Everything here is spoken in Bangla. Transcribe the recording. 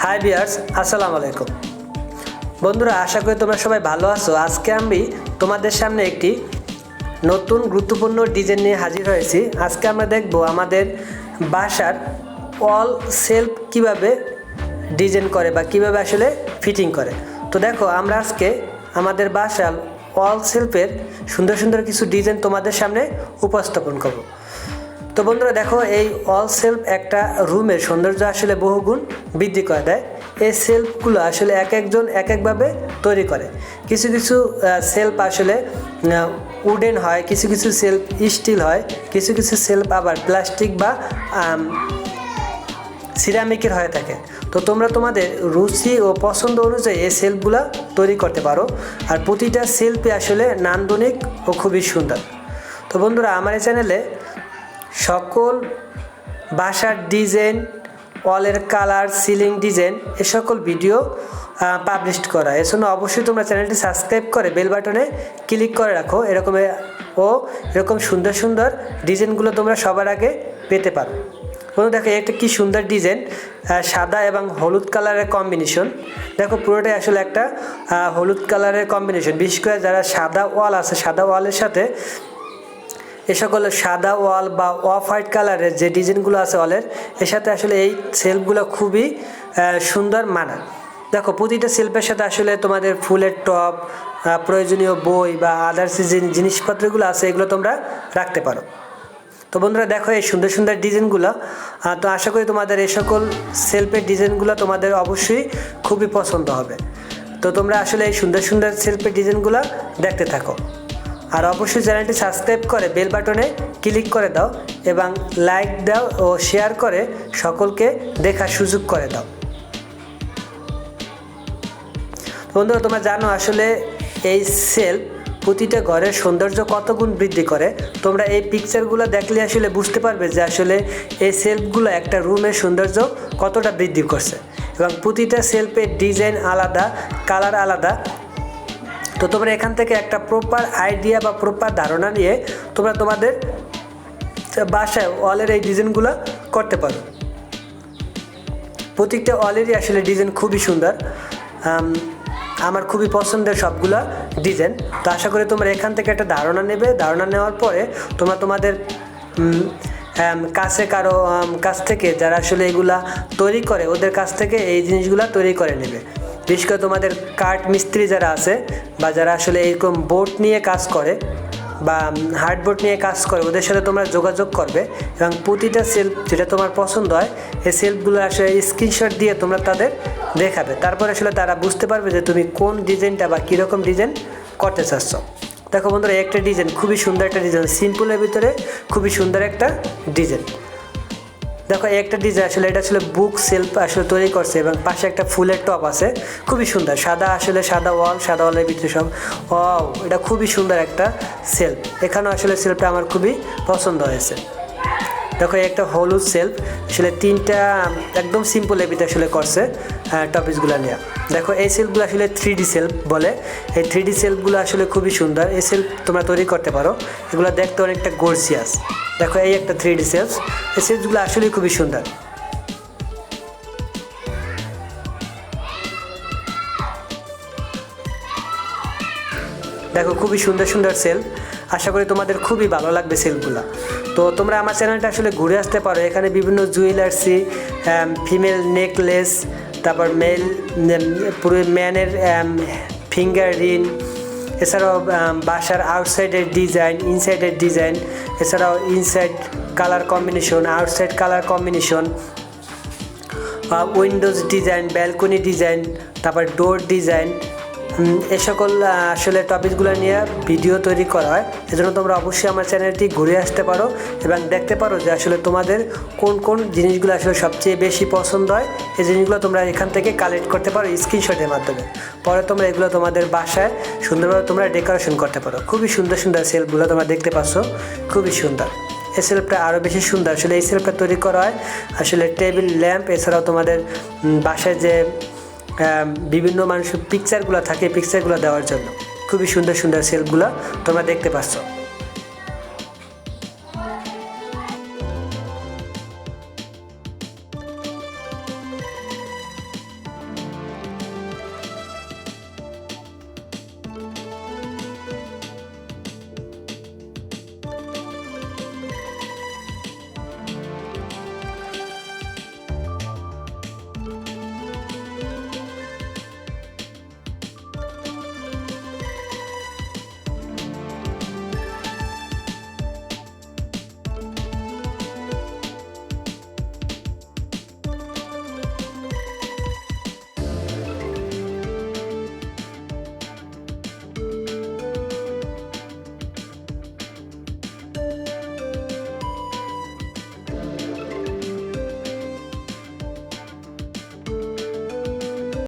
হাই ভিউয়ার্স, আসসালামু আলাইকুম। বন্ধুরা, আশা করি তোমরা সবাই ভালো আছো। আজকে আমি তোমাদের সামনে একটি নতুন গুরুত্বপূর্ণ ডিজাইন নিয়ে হাজির হয়েছি। আজকে আমরা দেখব আমাদের বাসার ওয়াল সেলফ কিভাবে ডিজাইন করে বা কিভাবে আসলে ফিটিং করে। তো দেখো, আমরা আজকে আমাদের বাসার ওয়াল সেলফের সুন্দর সুন্দর কিছু ডিজাইন তোমাদের সামনে উপস্থাপন করব। তো বন্ধুরা দেখো, এই ওয়াল সেলফ একটা রুমের সৌন্দর্য আসলে বহুগুণ বৃদ্ধি করে দেয়। এই সেলফগুলো আসলে এক একজন এক একভাবে তৈরি করে। কিছু কিছু সেলফ আসলে উডেন হয়, কিছু কিছু সেলফ স্টিল হয়, কিছু কিছু সেলফ আবার প্লাস্টিক বা সিরামিকের হয়ে থাকে। তো তোমরা তোমাদের রুচি ও পছন্দ অনুযায়ী এই সেলফগুলো তৈরি করতে পারো। আর প্রতিটা সেলফই আসলে নান্দনিক ও খুবই সুন্দর। তো বন্ধুরা, আমার এই চ্যানেলে সকল বাসার ডিজাইন, ওয়ালের কালার, সিলিং ডিজাইন এ সকল ভিডিও পাবলিশ করা। এর জন্য অবশ্যই তোমরা চ্যানেলটি সাবস্ক্রাইব করে বেল বাটনে ক্লিক করে রাখো। এরকম সুন্দর সুন্দর ডিজাইনগুলো তোমরা সবার আগে পেতে পারো। বন্ধু দেখো, একটা কি সুন্দর ডিজাইন, সাদা এবং হলুদ কালারের কম্বিনেশন। দেখো, পুরোটাই আসলে একটা হলুদ কালারের কম্বিনেশন। বিশেষ করে যারা সাদা ওয়াল আছে, সাদা ওয়ালের সাথে এ সকল সাদা ওয়াল বা অফ হোয়াইট কালারের যে ডিজাইনগুলো আছে ওয়ালের, এর সাথে আসলে এই সেলফগুলো খুবই সুন্দর মানায়। দেখো, প্রতিটা সেলফের সাথে আসলে তোমাদের ফুলের টব, প্রয়োজনীয় বই বা আদার্স যে জিনিসপত্রগুলো আছে এগুলো তোমরা রাখতে পারো। তো বন্ধুরা দেখো, এই সুন্দর সুন্দর ডিজাইনগুলো, তো আশা করি তোমাদের এই সকল সেলফের ডিজাইনগুলো তোমাদের অবশ্যই খুবই পছন্দ হবে। তো তোমরা আসলে এই সুন্দর সুন্দর সেলফের ডিজাইনগুলো দেখতে থাকো। আর অবশ্যই চ্যানেলটি সাবস্ক্রাইব করে বেল বাটনে ক্লিক করে দাও এবং লাইক দাও ও শেয়ার করে সকলকে দেখার সুযোগ করে দাও। বন্ধুরা, তোমরা জানো আসলে এই সেলফ প্রতিটা ঘরের সৌন্দর্য কত গুণ বৃদ্ধি করে। তোমরা এই পিকচারগুলো দেখলে আসলে বুঝতে পারবে যে আসলে এই সেলফগুলো একটা রুমের সৌন্দর্য কতটা বৃদ্ধি করছে। এবং প্রতিটা সেলফের ডিজাইন আলাদা, কালার আলাদা। তো তোমরা এখান থেকে একটা প্রপার আইডিয়া বা প্রপার ধারণা নিয়ে তোমরা তোমাদের বাসায় ওয়ালের এই ডিজাইনগুলো করতে পারো। প্রত্যেকটা ওয়ালেরই আসলে ডিজাইন খুবই সুন্দর, আমার খুবই পছন্দের সবগুলো ডিজাইন। তো আশা করি তোমরা এখান থেকে একটা ধারণা নেবে। ধারণা নেওয়ার পরে তোমরা তোমাদের কাছ থেকে যারা আসলে এগুলা তৈরি করে ওদের কাছ থেকে এই জিনিসগুলো তৈরি করে নেবে। বিশেষ করে তোমাদের কাঠ মিস্ত্রি যারা আছে বা যারা আসলে এরকম বোর্ড নিয়ে কাজ করে বা হার্ডবোর্ড নিয়ে কাজ করে, ওদের সাথে তোমরা যোগাযোগ করবে এবং প্রতিটা সেলফ যেটা তোমার পছন্দ হয় এই সেলফগুলো আসলে স্ক্রিনশট দিয়ে তোমরা তাদের দেখাবে। তারপরে আসলে তারা বুঝতে পারবে যে তুমি কোন ডিজাইনটা বা কীরকম ডিজাইন করতে চাচ্ছ। দেখো বন্ধুরা, একটা ডিজাইন খুবই সুন্দর, একটা ডিজাইন সিম্পলের ভিতরে খুবই সুন্দর একটা ডিজাইন। দেখো, একটা ডিজাইন আসলে এটা আসলে বুক সেলফ আসলে তৈরি করছে এবং পাশে একটা ফুলের টপ আছে, খুবই সুন্দর। সাদা ওয়ালের ভিতরে সব এটা খুবই সুন্দর একটা সেলফ। এখানেও আসলে সেলফটা আমার খুবই পছন্দ হয়েছে। দেখো, একটা হলুদ সেলফ আসলে তিনটা একদম সিম্পলের ভিতরে আসলে করছে টপিসগুলো নিয়ে। দেখো, এই সেলফগুলো আসলে 3D সেলফ বলে। এই 3D সেলফগুলো আসলে খুবই সুন্দর। এই সেলফ তোমরা তৈরি করতে পারো। এগুলো দেখতে অনেকটা গর্জিয়াস। দেখো, এই একটা 3D সেলফ। এই সেলফগুলো আসলেই খুবই সুন্দর। দেখো, খুবই সুন্দর সুন্দর সেলফ। আশা করি তোমাদের খুবই ভালো লাগবে সেলফগুলো। তো তোমরা আমার চ্যানেলটা আসলে ঘুরে আসতে পারো। এখানে বিভিন্ন জুয়েলার্সি, ফিমেল নেকলেস, তারপর পুরো ম্যানের ফিঙ্গার রিং, এছাড়াও বাসার আউটসাইডের ডিজাইন, ইনসাইডের ডিজাইন, এছাড়াও inside colour combination, outside colour combination, Windows design, balcony design, তারপর ডোর ডিজাইন, এ সকল আসলে টপিকগুলো নিয়ে ভিডিও তৈরি করা হয়। এজন্য তোমরা অবশ্যই আমার চ্যানেলটি ঘুরে আসতে পারো এবং দেখতে পারো যে আসলে তোমাদের কোন কোন জিনিসগুলো আসলে সবচেয়ে বেশি পছন্দ হয়। এই জিনিসগুলো তোমরা এখান থেকে কালেক্ট করতে পারো স্ক্রিনশটের মাধ্যমে। পরে তোমরা এগুলো তোমাদের বাসায় সুন্দরভাবে তোমরা ডেকোরেশন করতে পারো। খুবই সুন্দর সুন্দর সেলফগুলো তোমরা দেখতে পাচ্ছ, খুবই সুন্দর। এই সেলফটা আরও বেশি সুন্দর। আসলে এই সেলফটা তৈরি করা হয় আসলে টেবিল ল্যাম্প, এছাড়াও তোমাদের বাসায় যে বিভিন্ন মানুষের পিকচারগুলো থাকে, পিকচারগুলো দেওয়ার জন্য খুবই সুন্দর সুন্দর সেলফগুলো তোমরা দেখতে পাচ্ছ।